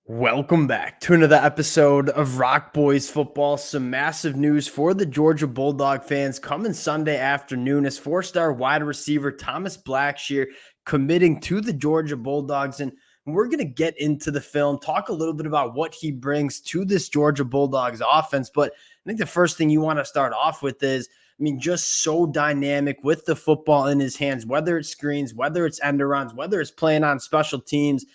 Welcome back to another episode of Rock Boys Football. Some massive news for the Georgia Bulldog fans coming Sunday afternoon as four-star wide receiver Thomas Blackshear committing to the Georgia Bulldogs. And we're going to get into the film, talk a little bit about what he brings to this Georgia Bulldogs offense. But I think the first thing you want to start off with is, just so dynamic with the football in his hands, whether it's screens, whether it's end arounds, whether it's playing on special teams.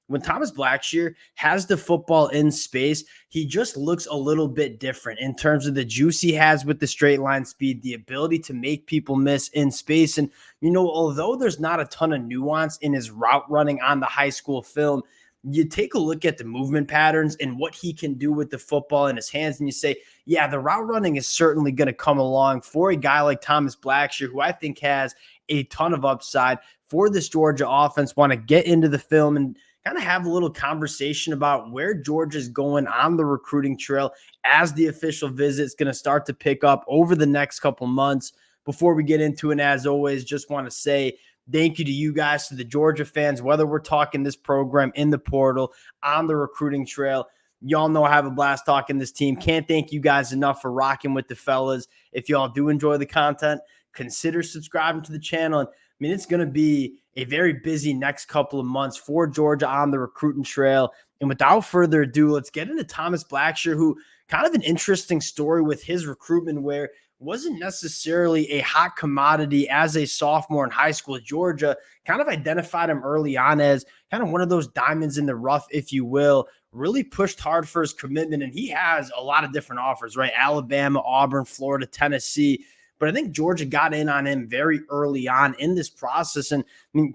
When Thomas Blackshear has the football in space, he just looks a little bit different in terms of the juice he has with the straight line speed, the ability to make people miss in space. And, although there's not a ton of nuance in his route running on the high school film, you take a look at the movement patterns and what he can do with the football in his hands, and you say, yeah, the route running is certainly going to come along for a guy like Thomas Blackshear, who I think has a ton of upside for this Georgia offense. Want to get into the film and kind of have a little conversation about where Georgia's going on the recruiting trail as the official visit is going to start to pick up over the next couple months. Before we get into it, as always, just want to say thank you to you guys, to the Georgia fans, whether we're talking this program in the portal, on the recruiting trail. Y'all know I have a blast talking this team. Can't thank you guys enough for rocking with the fellas. If y'all do enjoy the content, consider subscribing to the channel. And it's going to be a very busy next couple of months for Georgia on the recruiting trail. And without further ado, let's get into Thomas Blackshear, who kind of an interesting story with his recruitment, where wasn't necessarily a hot commodity as a sophomore in high school. Georgia kind of identified him early on as kind of one of those diamonds in the rough, if you will, really pushed hard for his commitment. And he has a lot of different offers, right? Alabama, Auburn, Florida, Tennessee. But I think Georgia got in on him very early on in this process. And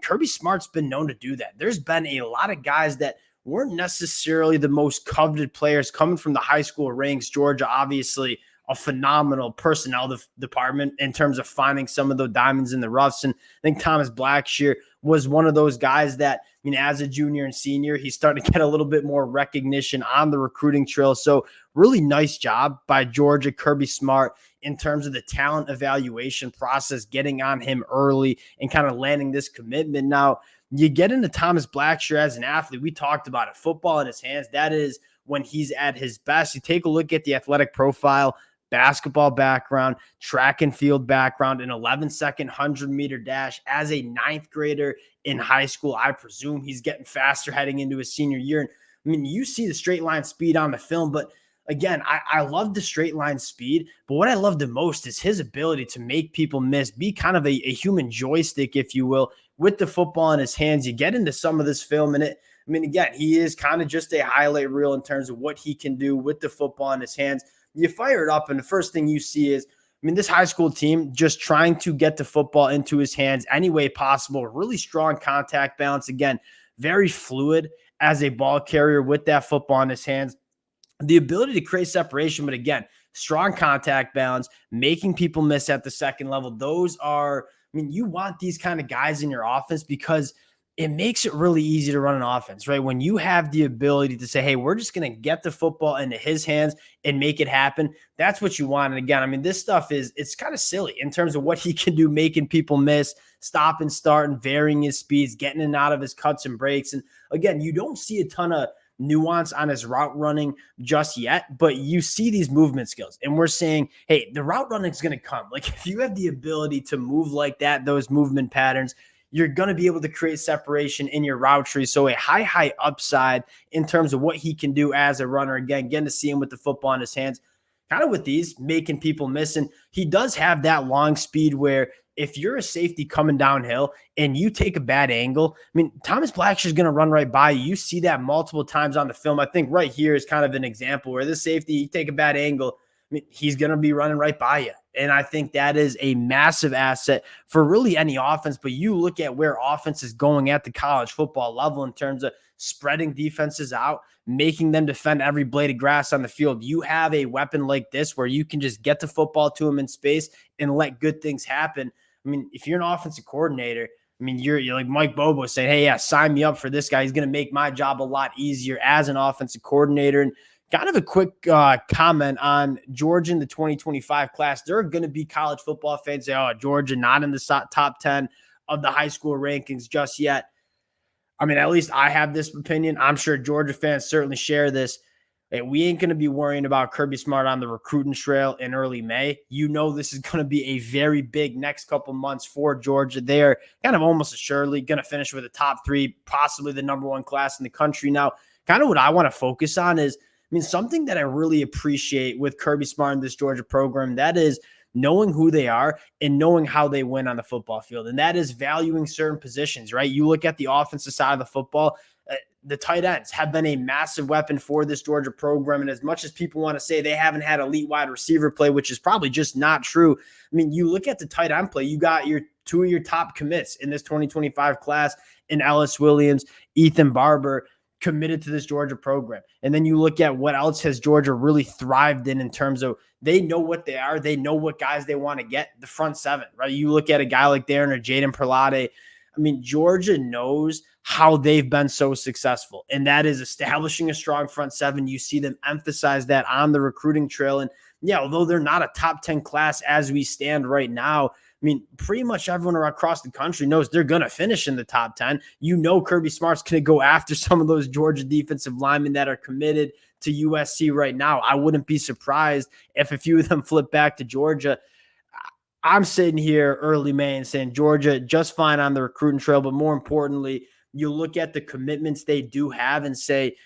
Kirby Smart's been known to do that. There's been a lot of guys that weren't necessarily the most coveted players coming from the high school ranks. Georgia, obviously, a phenomenal personnel department in terms of finding some of the diamonds in the roughs. And I think Thomas Blackshear was one of those guys that, as a junior and senior, he's starting to get a little bit more recognition on the recruiting trail. So really nice job by Georgia, Kirby Smart, in terms of the talent evaluation process, getting on him early and kind of landing this commitment. Now, you get into Thomas Blackshear as an athlete. We talked about it. Football in his hands. That is when he's at his best. You take a look at the athletic profile, basketball background, track and field background, an 11-second 100-meter dash as a ninth grader in high school. I presume he's getting faster heading into his senior year. And you see the straight line speed on the film, but again, I love the straight line speed, but what I love the most is his ability to make people miss, be kind of a human joystick, if you will, with the football in his hands. You get into some of this film, and again, he is kind of just a highlight reel in terms of what he can do with the football in his hands. You fire it up, and the first thing you see is, this high school team just trying to get the football into his hands any way possible. Really strong contact balance. Again, very fluid as a ball carrier with that football in his hands. The ability to create separation, but again, strong contact balance, making people miss at the second level. Those are, you want these kind of guys in your offense because it makes it really easy to run an offense, right? When you have the ability to say, hey, we're just going to get the football into his hands and make it happen, that's what you want. And again, this stuff it's kind of silly in terms of what he can do, making people miss, stop and start and varying his speeds, getting in and out of his cuts and breaks. And again, you don't see a ton of nuance on his route running just yet, but you see these movement skills, and we're saying, hey, the route running is going to come. Like, if you have the ability to move like that, those movement patterns, you're going to be able to create separation in your route tree. So a high upside in terms of what he can do as a runner. Again, getting to see him with the football in his hands, kind of with these, making people miss. And he does have that long speed where if you're a safety coming downhill and you take a bad angle, Thomas Blackshear is going to run right by you. You see that multiple times on the film. I think right here is kind of an example where this safety, you take a bad angle, he's going to be running right by you. And I think that is a massive asset for really any offense. But you look at where offense is going at the college football level in terms of spreading defenses out, making them defend every blade of grass on the field. You have a weapon like this where you can just get the football to him in space and let good things happen. If you're an offensive coordinator, you're like Mike Bobo saying, hey, yeah, sign me up for this guy. He's going to make my job a lot easier as an offensive coordinator. And kind of a quick comment on Georgia in the 2025 class. There are going to be college football fans say, oh, Georgia not in the top 10 of the high school rankings just yet. I mean, at least I have this opinion. I'm sure Georgia fans certainly share this. Hey, we ain't going to be worrying about Kirby Smart on the recruiting trail in early May. You know, this is going to be a very big next couple months for Georgia. They're kind of almost assuredly going to finish with a top three, possibly the number one class in the country. Now, kind of what I want to focus on is, I mean, something that I really appreciate with Kirby Smart and this Georgia program, that is knowing who they are and knowing how they win on the football field. And that is valuing certain positions, right? You look at the offensive side of the football, the tight ends have been a massive weapon for this Georgia program. And as much as people want to say they haven't had elite wide receiver play, which is probably just not true. I mean, you look at the tight end play, you got your two of your top commits in this 2025 class in Ellis Williams, Ethan Barber, committed to this Georgia program. And then you look at what else has Georgia really thrived in terms of they know what they are. They know what guys they want to get, the front seven, right? You look at a guy like Darren or Jaden Perlade. I mean, Georgia knows how they've been so successful, and that is establishing a strong front seven. You see them emphasize that on the recruiting trail. And yeah, although they're not a top 10 class as we stand right now, I mean, pretty much everyone across the country knows they're going to finish in the top 10. You know, Kirby Smart's going to go after some of those Georgia defensive linemen that are committed to USC right now. I wouldn't be surprised if a few of them flip back to Georgia. I'm sitting here early May and saying Georgia just fine on the recruiting trail, but more importantly, you look at the commitments they do have and say,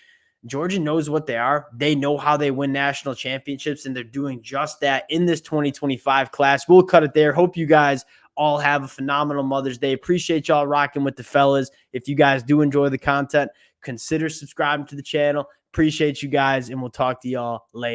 Georgia knows what they are. They know how they win national championships, and they're doing just that in this 2025 class. We'll cut it there. Hope you guys all have a phenomenal Mother's Day. Appreciate y'all rocking with the fellas. If you guys do enjoy the content, consider subscribing to the channel. Appreciate you guys, and we'll talk to y'all later.